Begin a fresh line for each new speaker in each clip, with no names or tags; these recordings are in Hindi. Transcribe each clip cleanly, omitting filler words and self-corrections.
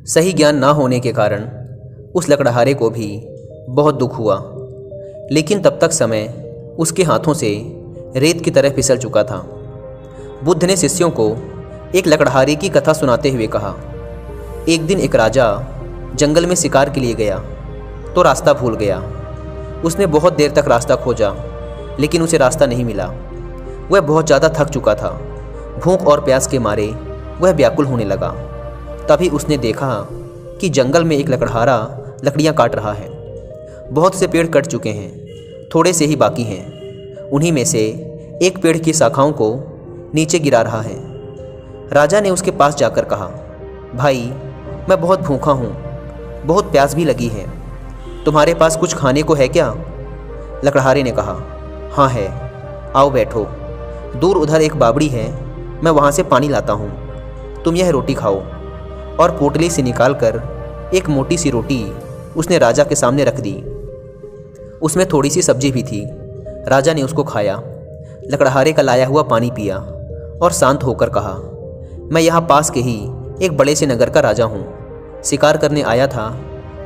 सही ज्ञान ना होने के कारण उस लकड़हारे को भी बहुत दुख हुआ, लेकिन तब तक समय उसके हाथों से रेत की तरह फिसल चुका था। बुद्ध ने शिष्यों को एक लकड़हारे की कथा सुनाते हुए कहा, एक दिन एक राजा जंगल में शिकार के लिए गया तो रास्ता भूल गया। उसने बहुत देर तक रास्ता खोजा, लेकिन उसे रास्ता नहीं मिला। वह बहुत ज़्यादा थक चुका था। भूख और प्यास के मारे वह व्याकुल होने लगा। तभी उसने देखा कि जंगल में एक लकड़हारा लकड़ियाँ काट रहा है। बहुत से पेड़ कट चुके हैं, थोड़े से ही बाकी हैं। उन्हीं में से एक पेड़ की शाखाओं को नीचे गिरा रहा है। राजा ने उसके पास जाकर कहा, भाई, मैं बहुत भूखा हूँ, बहुत प्यास भी लगी है। तुम्हारे पास कुछ खाने को है क्या? लकड़हारे ने कहा, हाँ है, आओ बैठो। दूर उधर एक बावड़ी है, मैं वहाँ से पानी लाता हूँ। तुम यह रोटी खाओ। और पोटली से निकालकर एक मोटी सी रोटी उसने राजा के सामने रख दी। उसमें थोड़ी सी सब्जी भी थी। राजा ने उसको खाया, लकड़हारे का लाया हुआ पानी पिया और शांत होकर कहा, मैं यहाँ पास के ही एक बड़े से नगर का राजा हूँ। शिकार करने आया था,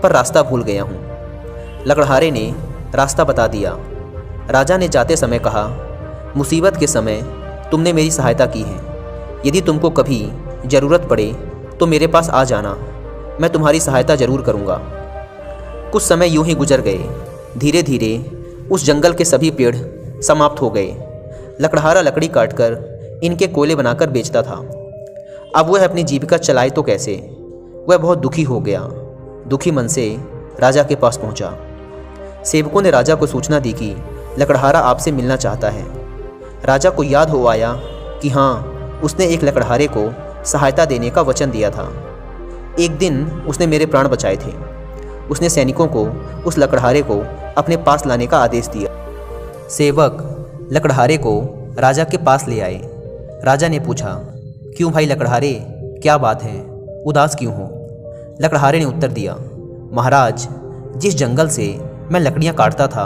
पर रास्ता भूल गया हूँ। लकड़हारे ने रास्ता बता दिया। राजा ने जाते समय कहा, मुसीबत के समय तुमने मेरी सहायता की है। यदि तुमको कभी ज़रूरत पड़े तो मेरे पास आ जाना, मैं तुम्हारी सहायता ज़रूर करूँगा। कुछ समय यूं ही गुजर गए। धीरे धीरे उस जंगल के सभी पेड़ समाप्त हो गए। लकड़हारा लकड़ी काटकर इनके कोयले बनाकर बेचता था। अब वह अपनी जीविका चलाए तो कैसे? वह बहुत दुखी हो गया। दुखी मन से राजा के पास पहुंचा। सेवकों ने राजा को सूचना दी कि लकड़हारा आपसे मिलना चाहता है। राजा को याद हो आया कि हाँ, उसने एक लकड़हारे को सहायता देने का वचन दिया था। एक दिन उसने मेरे प्राण बचाए थे। उसने सैनिकों को उस लकड़हारे को अपने पास लाने का आदेश दिया। सेवक लकड़हारे को राजा के पास ले आए। राजा ने पूछा, क्यों भाई लकड़हारे, क्या बात है, उदास क्यों हो? लकड़हारे ने उत्तर दिया, महाराज, जिस जंगल से मैं लकड़ियाँ काटता था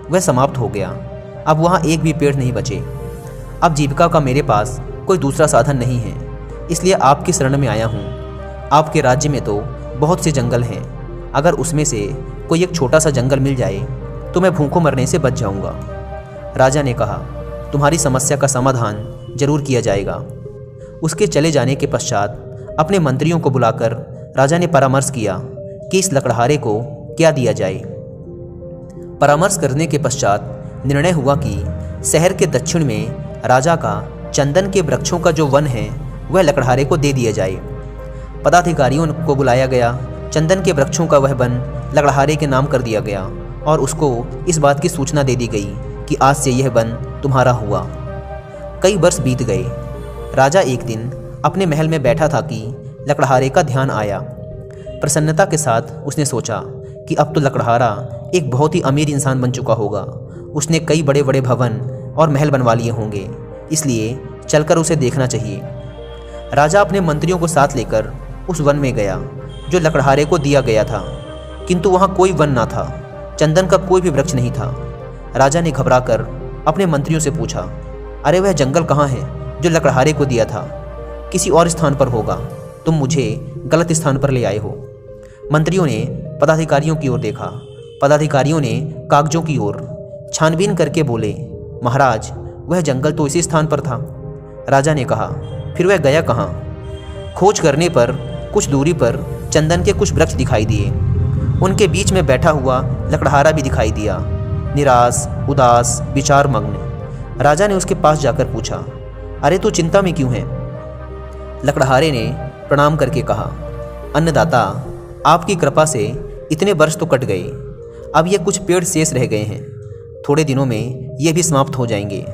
वह समाप्त हो गया। अब वहाँ एक भी पेड़ नहीं बचे। अब जीविका का मेरे पास कोई दूसरा साधन नहीं है, इसलिए आपकी शरण में आया हूँ। आपके राज्य में तो बहुत से जंगल हैं, अगर उसमें से कोई एक छोटा सा जंगल मिल जाए तो मैं भूखों मरने से बच जाऊँगा। राजा ने कहा, तुम्हारी समस्या का समाधान जरूर किया जाएगा। उसके चले जाने के पश्चात अपने मंत्रियों को बुलाकर राजा ने परामर्श किया कि इस लकड़हारे को क्या दिया जाए। परामर्श करने के पश्चात निर्णय हुआ कि शहर के दक्षिण में राजा का चंदन के वृक्षों का जो वन है वह लकड़हारे को दे दिया जाए। पदाधिकारियों को बुलाया गया। चंदन के वृक्षों का वह वन लकड़हारे के नाम कर दिया गया और उसको इस बात की सूचना दे दी गई कि आज से यह वन तुम्हारा हुआ। कई वर्ष बीत गए। राजा एक दिन अपने महल में बैठा था कि लकड़हारे का ध्यान आया। प्रसन्नता के साथ उसने सोचा कि अब तो लकड़हारा एक बहुत ही अमीर इंसान बन चुका होगा। उसने कई बड़े बड़े भवन और महल बनवा लिए होंगे, इसलिए चलकर उसे देखना चाहिए। राजा अपने मंत्रियों को साथ लेकर उस वन में गया जो लकड़हारे को दिया गया था, किंतु वहाँ कोई वन ना था। चंदन का कोई भी वृक्ष नहीं था। राजा ने घबराकर अपने मंत्रियों से पूछा, अरे वह जंगल कहाँ है जो लकड़हारे को दिया था? किसी और स्थान पर होगा, तुम मुझे गलत स्थान पर ले आए हो। मंत्रियों ने पदाधिकारियों की ओर देखा। पदाधिकारियों ने कागजों की ओर छानबीन करके बोले, महाराज, वह जंगल तो इसी स्थान पर था। राजा ने कहा, फिर वह गया कहाँ? खोज करने पर कुछ दूरी पर चंदन के कुछ वृक्ष दिखाई दिए। उनके बीच में बैठा हुआ लकड़हारा भी दिखाई दिया, निराश, उदास, विचार मग्न। राजा ने उसके पास जाकर पूछा, अरे तू चिंता में क्यों है? लकड़हारे ने प्रणाम करके कहा, अन्नदाता, आपकी कृपा से इतने वर्ष तो कट गए, अब ये कुछ पेड़ शेष रह गए हैं। थोड़े दिनों में ये भी समाप्त हो जाएंगे।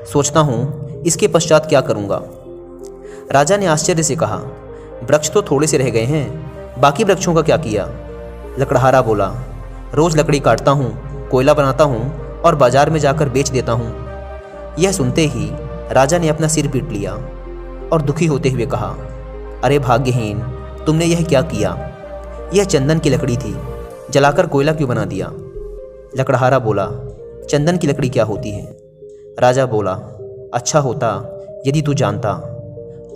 सोचता हूँ इसके पश्चात क्या करूँगा। राजा ने आश्चर्य से कहा, वृक्ष तो थोड़े से रह गए हैं, बाकी वृक्षों का क्या किया? लकड़हारा बोला, रोज़ लकड़ी काटता हूँ, कोयला बनाता हूँ और बाजार में जाकर बेच देता हूँ। यह सुनते ही राजा ने अपना सिर पीट लिया और दुखी होते हुए कहा, अरे भाग्यहीन, तुमने यह क्या किया? यह चंदन की लकड़ी थी, जलाकर कोयला क्यों बना दिया? लकड़हारा बोला, चंदन की लकड़ी क्या होती है? राजा बोला, अच्छा होता यदि तू जानता।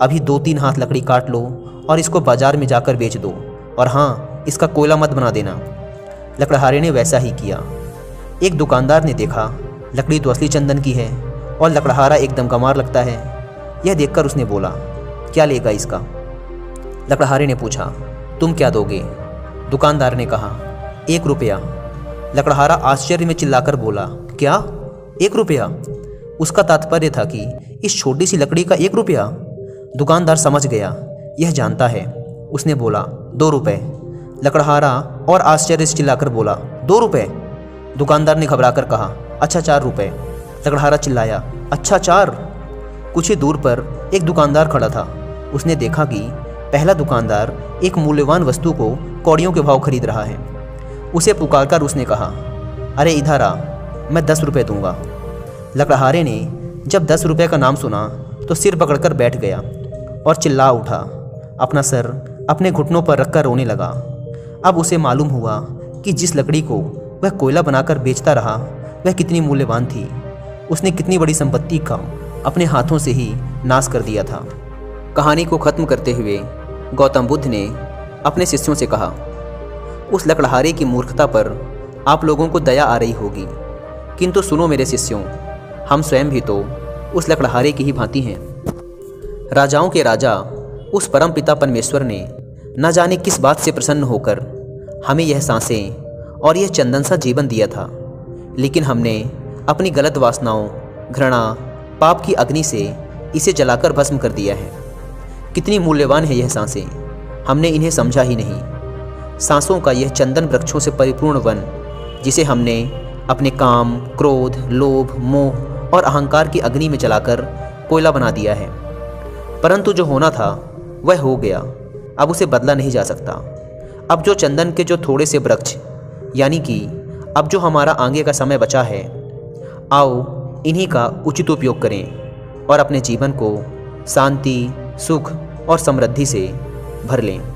अभी 2-3 हाथ लकड़ी काट लो और इसको बाजार में जाकर बेच दो, और हाँ, इसका कोयला मत बना देना। लकड़हारे ने वैसा ही किया। एक दुकानदार ने देखा लकड़ी तो असली चंदन की है और लकड़हारा एकदम गंवार लगता है। यह देखकर उसने बोला, क्या लेगा इसका? लकड़हारे ने पूछा, तुम क्या दोगे? दुकानदार ने कहा, 1 रुपया। लकड़हारा आश्चर्य में चिल्लाकर बोला, क्या 1 रुपया? उसका तात्पर्य था कि इस छोटी सी लकड़ी का 1 रुपया। दुकानदार समझ गया, यह जानता है। उसने बोला, 2 रुपये। लकड़हारा और आश्चर्य से चिल्लाकर बोला, 2 रुपये? दुकानदार ने घबराकर कहा, अच्छा 4 रुपये। लकड़हारा चिल्लाया, अच्छा 4? कुछ ही दूर पर एक दुकानदार खड़ा था। उसने देखा कि पहला दुकानदार एक मूल्यवान वस्तु को कौड़ियों के भाव खरीद रहा है। उसे पुकारकर उसने कहा, अरे इधर आ, मैं 10 रुपये दूंगा। लकड़हारे ने जब 10 रुपये का नाम सुना तो सिर पकड़कर बैठ गया और चिल्ला उठा। अपना सर अपने घुटनों पर रखकर रोने लगा। अब उसे मालूम हुआ कि जिस लकड़ी को वह कोयला बनाकर बेचता रहा वह कितनी मूल्यवान थी। उसने कितनी बड़ी संपत्ति का अपने हाथों से ही नाश कर दिया था। कहानी को ख़त्म करते हुए गौतम बुद्ध ने अपने शिष्यों से कहा, उस लकड़हारे की मूर्खता पर आप लोगों को दया आ रही होगी, किंतु सुनो मेरे शिष्यों, हम स्वयं भी तो उस लकड़हारे की ही भांति हैं। राजाओं के राजा उस परमपिता परमेश्वर ने न जाने किस बात से प्रसन्न होकर हमें यह सांसें और यह चंदन सा जीवन दिया था, लेकिन हमने अपनी गलत वासनाओं, घृणा, पाप की अग्नि से इसे जलाकर भस्म कर दिया है। कितनी मूल्यवान है यह सांसें, हमने इन्हें समझा ही नहीं। सांसों का यह चंदन वृक्षों से परिपूर्ण वन, जिसे हमने अपने काम, क्रोध, लोभ, मोह और अहंकार की अग्नि में जलाकर कोयला बना दिया है। परंतु जो होना था वह हो गया, अब उसे बदला नहीं जा सकता। अब जो चंदन के जो थोड़े से वृक्ष, यानी कि अब जो हमारा आगे का समय बचा है, आओ इन्हीं का उचित उपयोग करें और अपने जीवन को शांति, सुख और समृद्धि से भर लें।